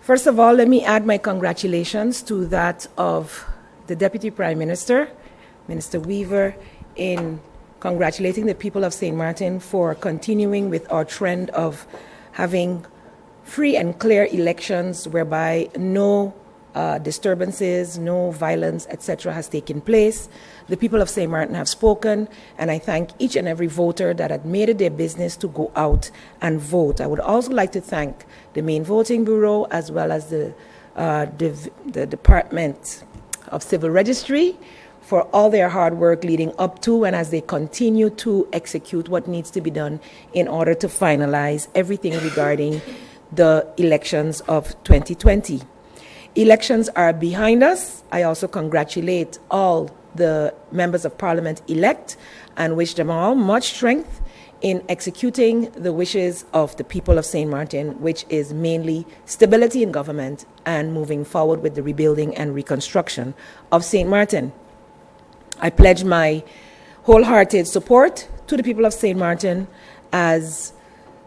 First of all, let me add my congratulations to that of the Deputy Prime Minister, Minister Weaver, in congratulating the people of St. Martin for continuing with our trend of having free and clear elections whereby no disturbances, no violence, etc. has taken place. The people of St. Martin have spoken, and I thank each and every voter that had made it their business to go out and vote. I would also like to thank the main voting bureau as well as the Department of Civil Registry for all their hard work leading up to and as they continue to execute what needs to be done in order to finalize everything regarding the elections of 2020. Elections are behind us. I also congratulate all the members of Parliament elect and wish them all much strength in executing the wishes of the people of St. Martin, which is mainly stability in government and moving forward with the rebuilding and reconstruction of St. Martin. I pledge my wholehearted support to the people of St. Martin as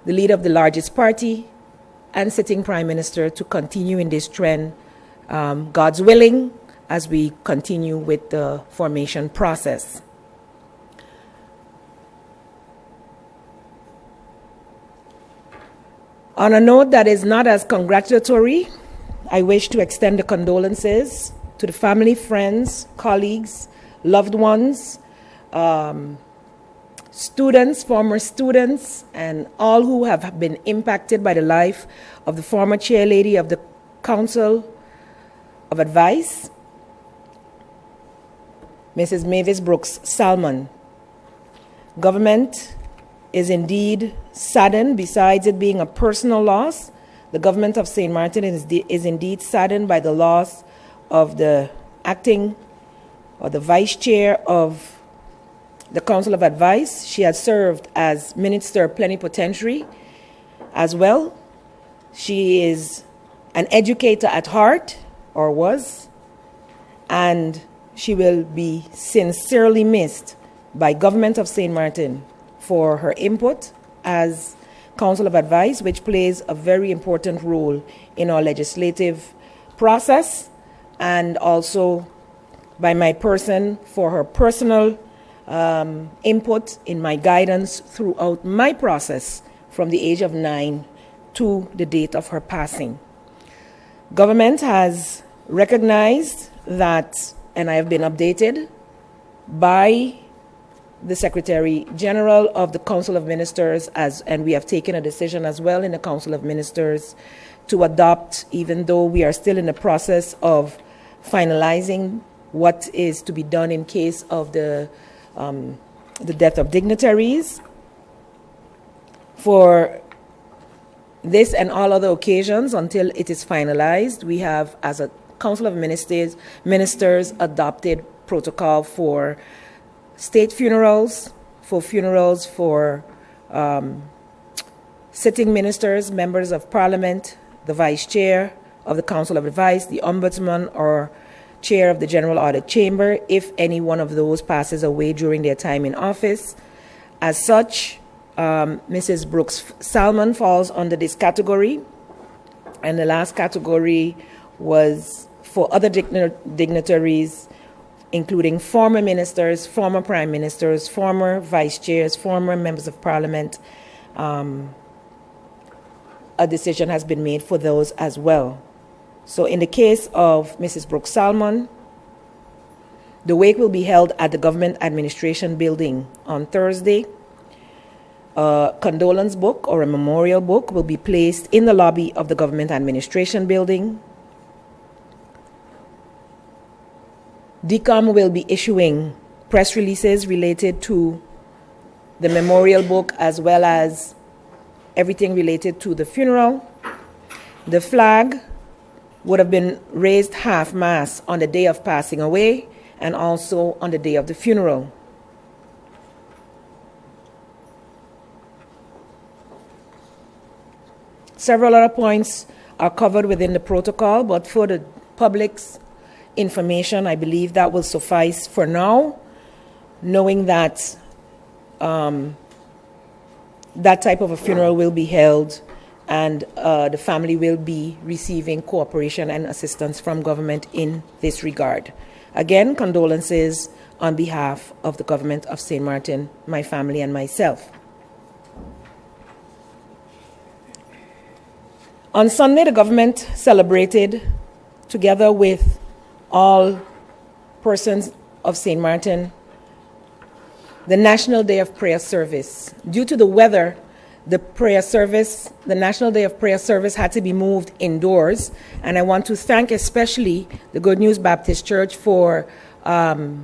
the leader of the largest party and sitting Prime Minister to continue in this trend, God's willing, as we continue with the formation process. On a note that is not as congratulatory, I wish to extend the condolences to the family, friends, colleagues, loved ones, students, former students, and all who have been impacted by the life of the former chairlady of the Council of Advice, Mrs. Mavis Brooks Salmon. Government is indeed saddened. Besides it being a personal loss, the government of St. Martin is indeed saddened by the loss of the acting or the vice chair of the Council of Advice. She had served as Minister Plenipotentiary as well. She is an educator at heart, or was, and she will be sincerely missed by government of St. Martin for her input as Council of Advice, which plays a very important role in our legislative process, and also by my person for her personal input in my guidance throughout my process from the age of 9 to the date of her passing. Government has recognized that, and I have been updated by the Secretary General of the Council of Ministers, and we have taken a decision as well in the Council of Ministers to adopt, even though we are still in the process of finalizing what is to be done in case of the death of dignitaries. For this and all other occasions, until it is finalized, we have, as a Council of Ministers, adopted protocol for state funerals, for sitting ministers, members of Parliament, the Vice Chair of the Council of Advice, the Ombudsman, or Chair of the General Audit Chamber, if any one of those passes away during their time in office. As such, Mrs. Brooks Salmon falls under this category, and the last category was for other dignitaries, including former ministers, former prime ministers, former vice chairs, former members of parliament. A decision has been made for those as well. So in the case of Mrs. Brooks Salmon, the wake will be held at the Government Administration Building on Thursday. A condolence book or a memorial book will be placed in the lobby of the Government Administration Building. DCOM will be issuing press releases related to the memorial book as well as everything related to the funeral. The flag would have been raised half-mast on the day of passing away and also on the day of the funeral. Several other points are covered within the protocol, but for the public's information, I believe that will suffice for now, knowing that that type of a funeral will be held and the family will be receiving cooperation and assistance from government in this regard. Again, condolences on behalf of the government of St. Martin, my family, and myself. On Sunday, the government celebrated, together with all persons of St. Martin, the National Day of Prayer Service. Due to the weather, the National Day of Prayer Service had to be moved indoors, and I want to thank especially the Good News Baptist Church for, the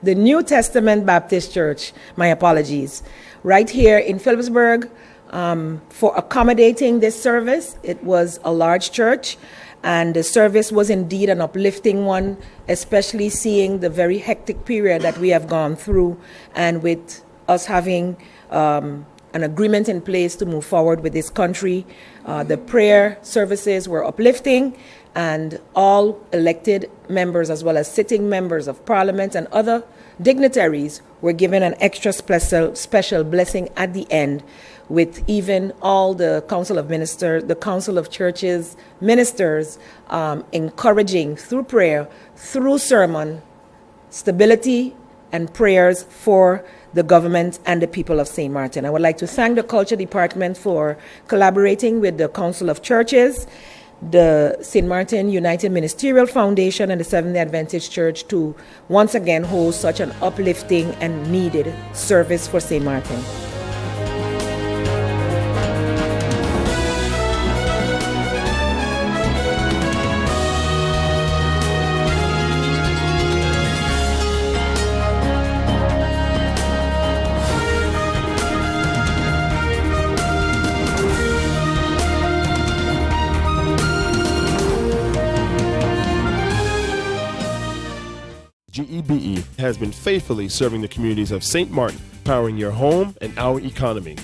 New Testament Baptist Church, my apologies, right here in Phillipsburg, for accommodating this service. It was a large church, and the service was indeed an uplifting one, especially seeing the very hectic period that we have gone through, and with us having an agreement in place to move forward with this country. The prayer services were uplifting, and all elected members, as well as sitting members of Parliament and other dignitaries, were given an extra special blessing at the end, with even all the Council of Ministers, the Council of Churches, ministers, encouraging through prayer, through sermon, stability and prayers for the government and the people of St. Martin. I would like to thank the Culture Department for collaborating with the Council of Churches, the St. Martin United Ministerial Foundation, and the Seventh-day Adventist Church to once again host such an uplifting and needed service for St. Martin. GEBE has been faithfully serving the communities of St. Martin, powering your home and our economy.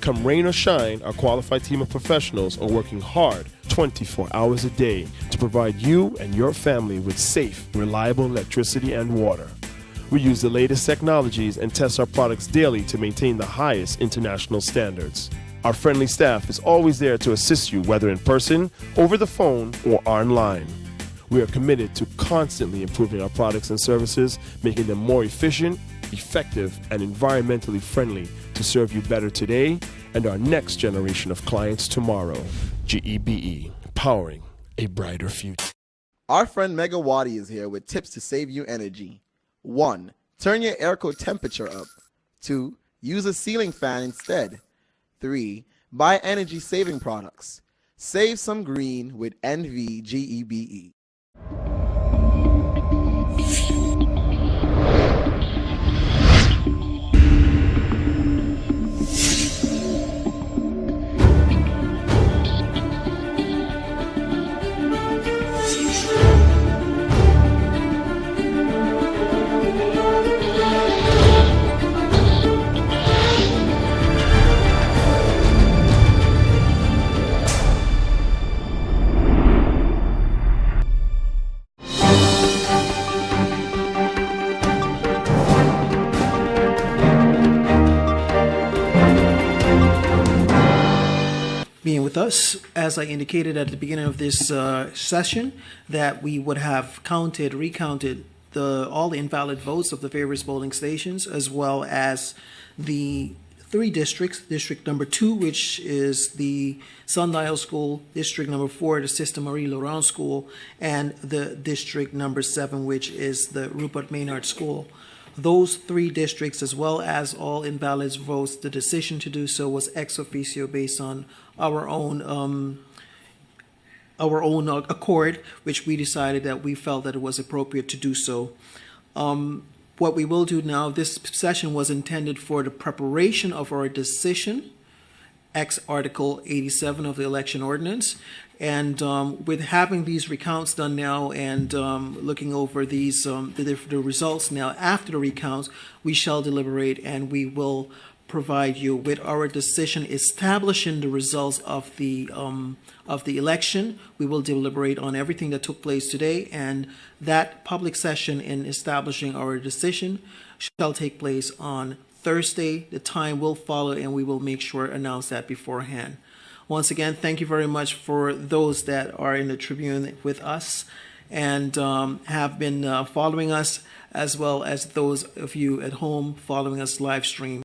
Come rain or shine, our qualified team of professionals are working hard 24 hours a day to provide you and your family with safe, reliable electricity and water. We use the latest technologies and test our products daily to maintain the highest international standards. Our friendly staff is always there to assist you, whether in person, over the phone, or online. We are committed to constantly improving our products and services, making them more efficient, effective, and environmentally friendly to serve you better today and our next generation of clients tomorrow. GEBE, powering a brighter future. Our friend Megawati is here with tips to save you energy. 1. Turn your airco temperature up. 2. Use a ceiling fan instead. 3. Buy energy-saving products. Save some green with NVGEBE. Being with us, as I indicated at the beginning of this session, that we would have recounted all the invalid votes of the various polling stations, as well as the 3 districts, district number 2, which is the Sundial School, district number 4, the Sister Marie Laurent School, and the district number 7, which is the Rupert Maynard School. Those 3 districts, as well as all invalid votes, the decision to do so was ex officio based on our own accord, which we decided that we felt that it was appropriate to do so. What we will do now, this session was intended for the preparation of our decision, ex Article 87 of the election ordinance. And with having these recounts done now and looking over these the results now after the recounts, we shall deliberate and we will provide you with our decision establishing the results of the election. We will deliberate on everything that took place today, and that public session in establishing our decision shall take place on Thursday. The time will follow, and we will make sure to announce that beforehand. Once again, thank you very much for those that are in the Tribune with us and have been following us, as well as those of you at home following us live stream.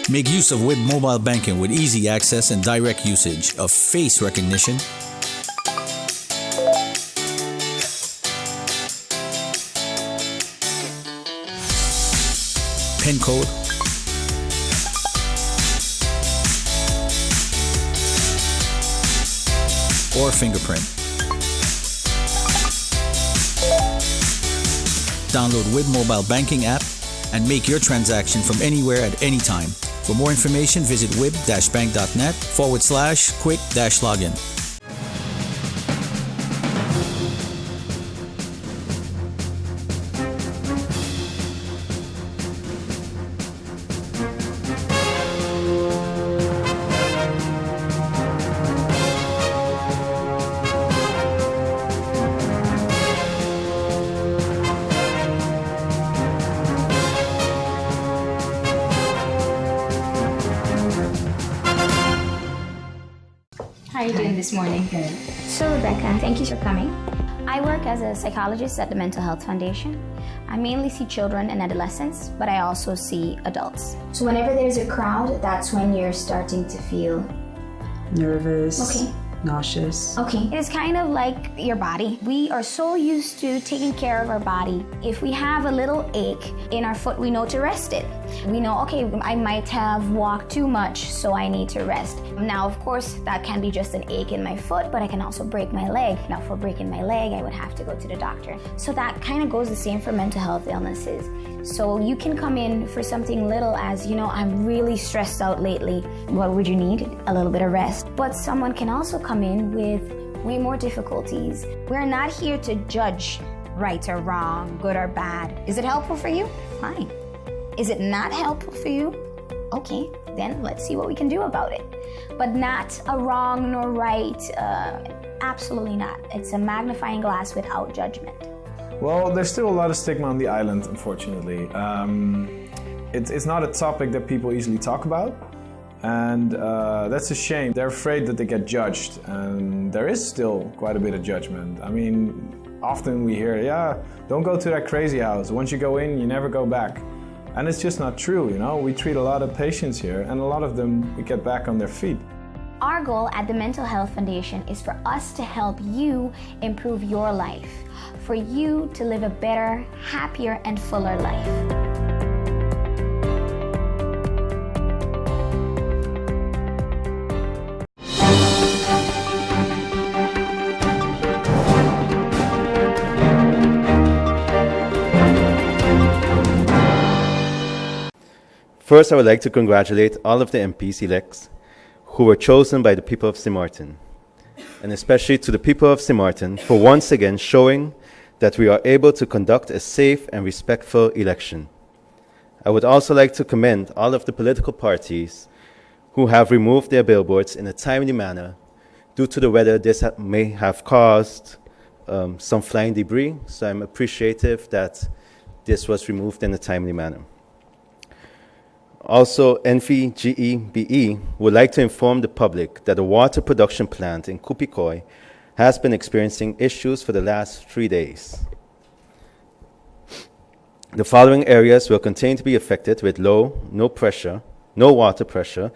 Make use of WIB mobile banking with easy access and direct usage of face recognition, PIN code, or fingerprint. Download WIB mobile banking app and make your transaction from anywhere at any time. For more information, visit wib-bank.net/quick-login. How are you doing this morning? Good. So Rebecca, thank you for coming. I work as a psychologist at the Mental Health Foundation. I mainly see children and adolescents, but I also see adults. So whenever there's a crowd, that's when you're starting to feel Nervous. Okay. Nauseous. Okay. It is kind of like your body. We are so used to taking care of our body. If we have a little ache in our foot, we know to rest it. We know, okay, I might have walked too much, so I need to rest. Now, of course, that can be just an ache in my foot, but I can also break my leg. Now, for breaking my leg, I would have to go to the doctor. So that kind of goes the same for mental health illnesses. So you can come in for something little as, I'm really stressed out lately. What would you need? A little bit of rest. But someone can also come in with way more difficulties. We're not here to judge right or wrong, good or bad. Is it helpful for you? Fine. Is it not helpful for you? Okay, then let's see what we can do about it. But not a wrong nor right, absolutely not. It's a magnifying glass without judgment. Well, there's still a lot of stigma on the island, unfortunately. It's not a topic that people easily talk about, and that's a shame. They're afraid that they get judged, and there is still quite a bit of judgment. I mean, often we hear, don't go to that crazy house. Once you go in, you never go back. And it's just not true, We treat a lot of patients here, and a lot of them, we get back on their feet. Our goal at the Mental Health Foundation is for us to help you improve your life, for you to live a better, happier, and fuller life. First, I would like to congratulate all of the MPs-elects who were chosen by the people of St. Martin, and especially to the people of St. Martin for once again showing that we are able to conduct a safe and respectful election. I would also like to commend all of the political parties who have removed their billboards in a timely manner. Due to the weather, this may have caused some flying debris, so I'm appreciative that this was removed in a timely manner. Also, NVGEBE would like to inform the public that the water production plant in Kupikoi has been experiencing issues for the last 3 days. The following areas will continue to be affected with no water pressure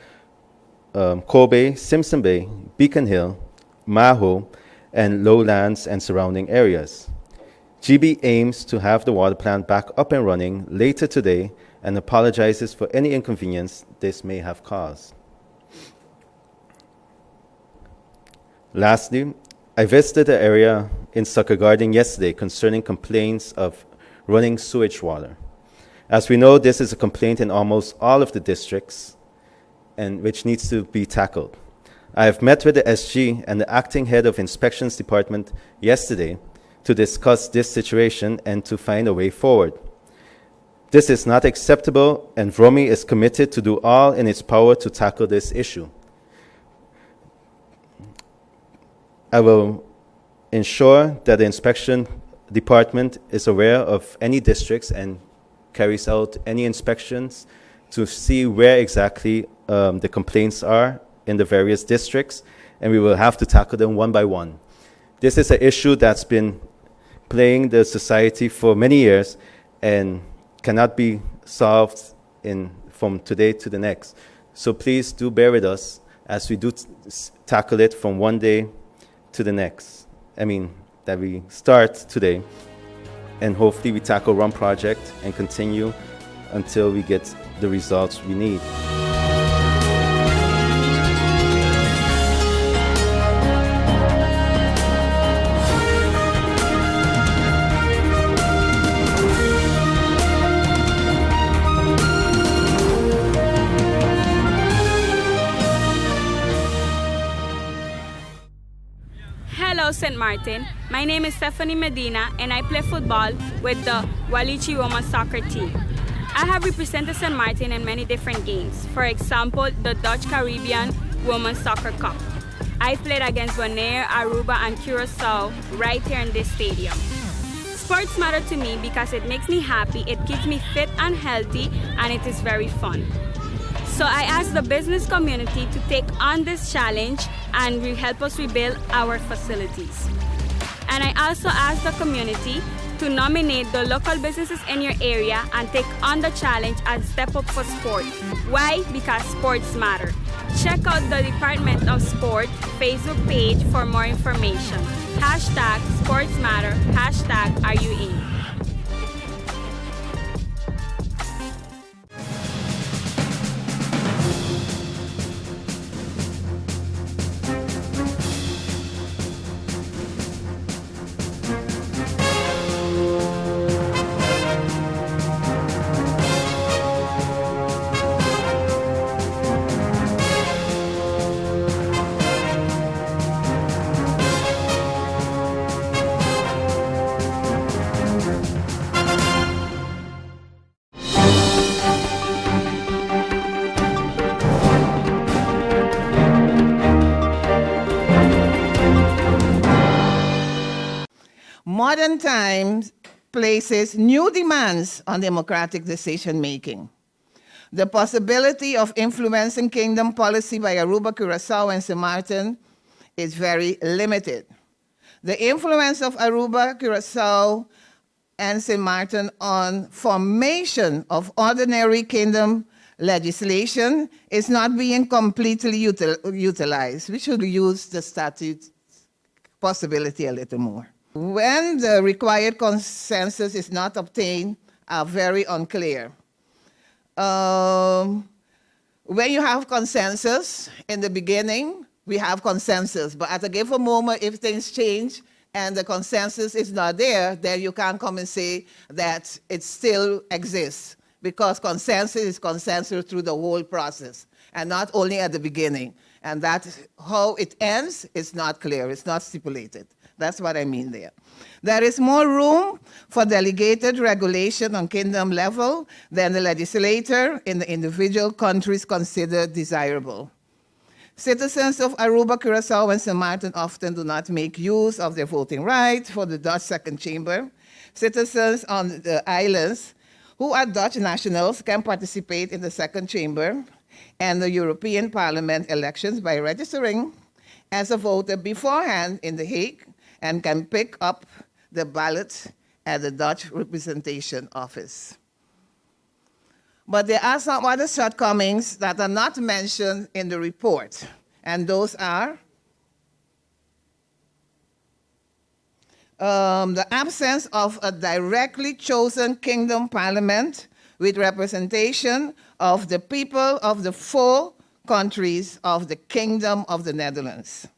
Kobe, Simpson Bay, Beacon Hill, Maho, and lowlands and surrounding areas. GB aims to have the water plant back up and running later today and apologizes for any inconvenience this may have caused. Lastly, I visited the area in Sucker Garden yesterday concerning complaints of running sewage water. As we know, this is a complaint in almost all of the districts and which needs to be tackled. I have met with the SG and the acting head of inspections department yesterday to discuss this situation and to find a way forward. This is not acceptable, and VROMI is committed to do all in its power to tackle this issue. I will ensure that the inspection department is aware of any districts and carries out any inspections to see where exactly the complaints are in the various districts, and we will have to tackle them one by one. This is an issue that's been plaguing the society for many years and cannot be solved from today to the next. So please do bear with us as we do tackle it from one day to the next. That we start today, and hopefully we tackle one project and continue until we get the results we need. Hello, St. Martin. My name is Stephanie Medina, and I play football with the Walichi Women's soccer team. I have represented St. Martin in many different games. For example, the Dutch Caribbean Women's Soccer Cup. I played against Bonaire, Aruba, and Curacao right here in this stadium. Sports matter to me because it makes me happy, it keeps me fit and healthy, and it is very fun. So I asked the business community to take on this challenge and help us rebuild our facilities. And I also asked the community to nominate the local businesses in your area and take on the challenge and step up for sport. Why? Because sports matter. Check out the Department of Sport Facebook page for more information. Hashtag sports matter, hashtag are you in? Modern times places new demands on democratic decision-making. The possibility of influencing kingdom policy by Aruba, Curacao, and St. Martin is very limited. The influence of Aruba, Curacao, and St. Martin on formation of ordinary kingdom legislation is not being completely utilized. We should use the statute possibility a little more. When the required consensus is not obtained, are very unclear. When you have consensus in the beginning, we have consensus, but at a given moment, if things change and the consensus is not there, then you can't come and say that it still exists, because consensus is consensus through the whole process and not only at the beginning. And that's how it ends is not clear, it's not stipulated. That's what I mean there. There is more room for delegated regulation on kingdom level than the legislator in the individual countries consider desirable. Citizens of Aruba, Curacao, and St. Martin often do not make use of their voting right for the Dutch second chamber. Citizens on the islands who are Dutch nationals can participate in the second chamber and the European Parliament elections by registering as a voter beforehand in The Hague, and can pick up the ballot at the Dutch representation office. But there are some other shortcomings that are not mentioned in the report, and those are the absence of a directly chosen kingdom parliament with representation of the people of the 4 countries of the Kingdom of the Netherlands.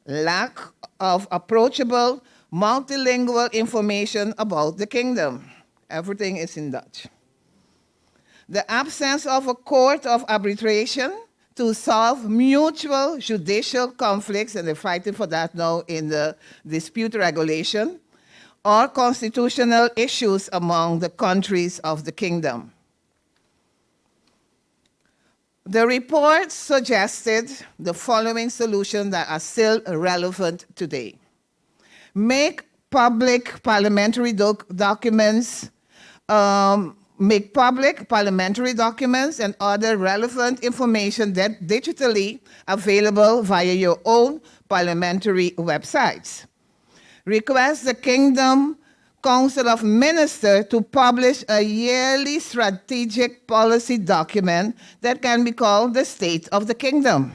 Lack of approachable multilingual information about the kingdom. Everything is in Dutch. The absence of a court of arbitration to solve mutual judicial conflicts, and they're fighting for that now in the dispute regulation, or constitutional issues among the countries of the kingdom. The report suggested the following solutions that are still relevant today. Make public parliamentary documents and other relevant information that digitally available via your own parliamentary websites. Request the Kingdom Council of Ministers to publish a yearly strategic policy document that can be called the State of the Kingdom.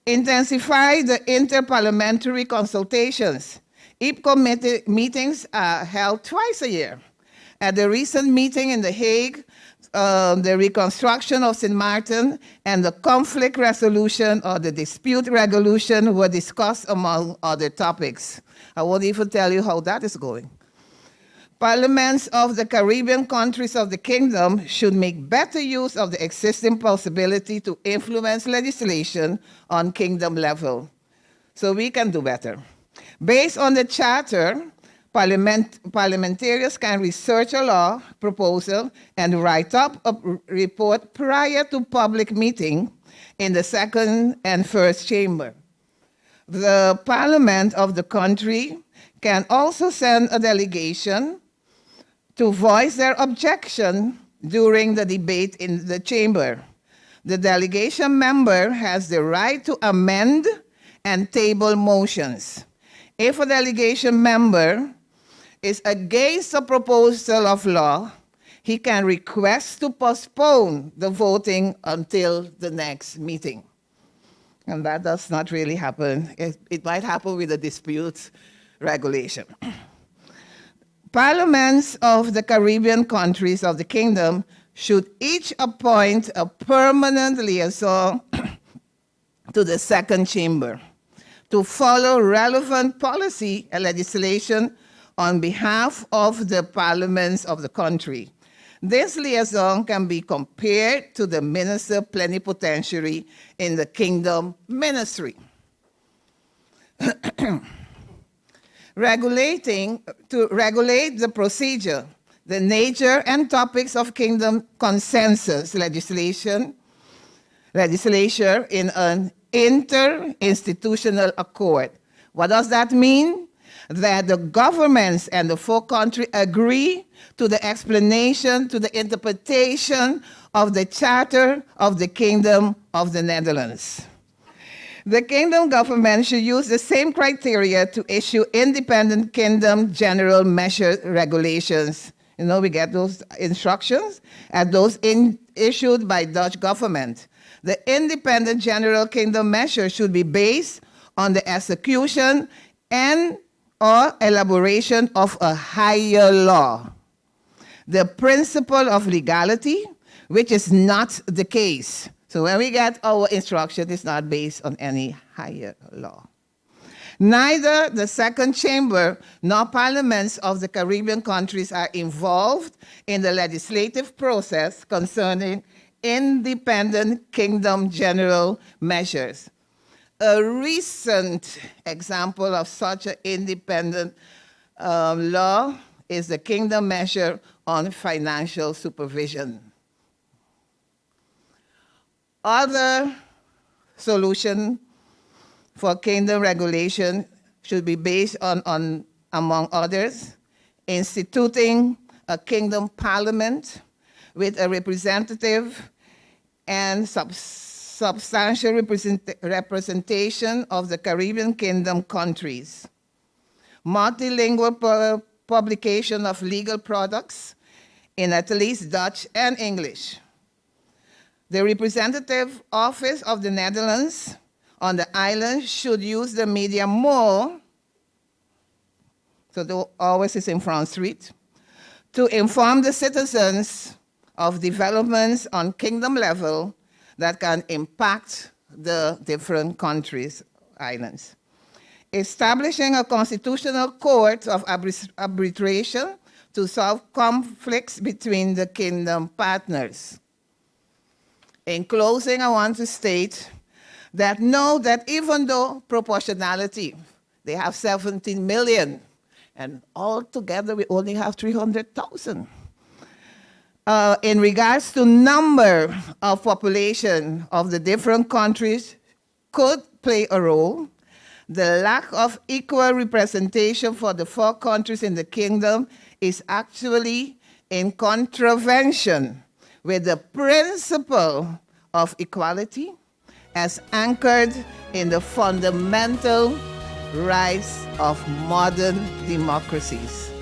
Intensify the interparliamentary consultations. IPCO meetings are held twice a year. At the recent meeting in The Hague, the reconstruction of St. Martin and the conflict resolution or the dispute resolution were discussed among other topics. I won't even tell you how that is going. Parliaments of the Caribbean countries of the kingdom should make better use of the existing possibility to influence legislation on kingdom level. So we can do better. Based on the charter, parliamentarians can research a law proposal and write up a report prior to public meeting in the 2nd and 1st chamber. The parliament of the country can also send a delegation to voice their objection during the debate in the chamber. The delegation member has the right to amend and table motions. If a delegation member is against a proposal of law, he can request to postpone the voting until the next meeting. And that does not really happen. It might happen with a dispute regulation. Parliaments of the Caribbean countries of the kingdom should each appoint a permanent liaison to the 2nd chamber to follow relevant policy and legislation on behalf of the parliaments of the country. This liaison can be compared to the minister plenipotentiary in the kingdom ministry. To regulate the procedure, the nature and topics of kingdom consensus legislature in an interinstitutional accord. What does that mean? That the governments and the 4 countries agree to the explanation, to the interpretation of the Charter of the Kingdom of the Netherlands. The kingdom government should use the same criteria to issue independent kingdom general measure regulations. You know, we get those instructions as those issued by Dutch government. The independent general kingdom measure should be based on the execution and or elaboration of a higher law. The principle of legality, which is not the case. So when we get our instruction, it's not based on any higher law. Neither the 2nd chamber nor parliaments of the Caribbean countries are involved in the legislative process concerning independent kingdom general measures. A recent example of such an independent law is the kingdom measure on financial supervision. Other solution for kingdom regulation should be based on among others, instituting a kingdom parliament with a representative and substantial representation of the Caribbean kingdom countries. Multilingual publication of legal products in at least Dutch and English. The representative office of the Netherlands on the island should use the media more, so the always is in Front Street, to inform the citizens of developments on kingdom level that can impact the different countries, islands. Establishing a constitutional court of arbitration to solve conflicts between the kingdom partners. In closing, I want to state that know that even though proportionality, they have 17 million, and altogether we only have 300,000. In regards to number of population of the different countries could play a role, the lack of equal representation for the 4 countries in the kingdom is actually in contravention with the principle of equality as anchored in the fundamental rights of modern democracies.